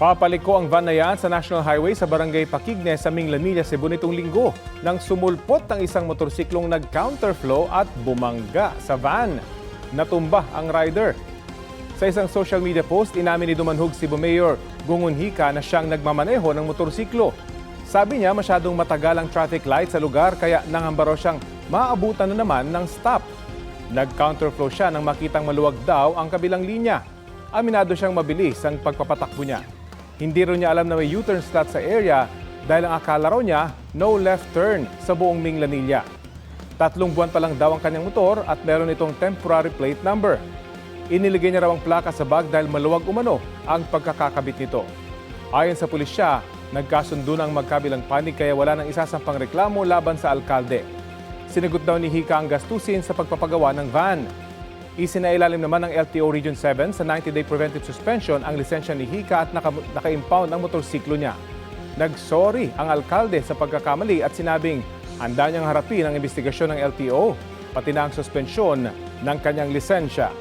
Papaliko ang van na yan sa National Highway sa Barangay Pakignes sa Minglanilla, Cebu nitong linggo nang sumulpot ng isang motorsiklong nag-counterflow at bumangga sa van. Natumba ang rider. Sa isang social media post, inamin ni Dumanhog Cebu Mayor Gungun Hika na siyang nagmamaneho ng motorsiklo. Sabi niya masyadong matagal ang traffic light sa lugar kaya nangamba raw siyang maabutan na naman ng stop. Nag-counterflow siya nang makitang maluwag daw ang kabilang linya. Aminado siyang mabilis ang pagpapatakbo niya. Hindi rin niya alam na may U-turn slot sa area dahil ang akala raw niya no left turn sa buong Minglanilla. 3 buwan pa lang daw ang kanyang motor at meron itong temporary plate number. Iniligay niya raw ang plaka sa bag dahil maluwag umano ang pagkakakabit nito. Ayon sa pulisya, nagkasundo ng magkabilang panig kaya wala nang isasampang reklamo laban sa alkalde. Sinagot daw ni Hika ang gastusin sa pagpapagawa ng van. Isinailalim naman ng LTO Region 7 sa 90-day preventive suspension ang lisensya ni Hika at naka-impound ang motorsiklo niya. Nagsorry ang alkalde sa pagkakamali at sinabing handa niyang harapin ang investigasyon ng LTO, pati na ang suspensyon ng kanyang lisensya.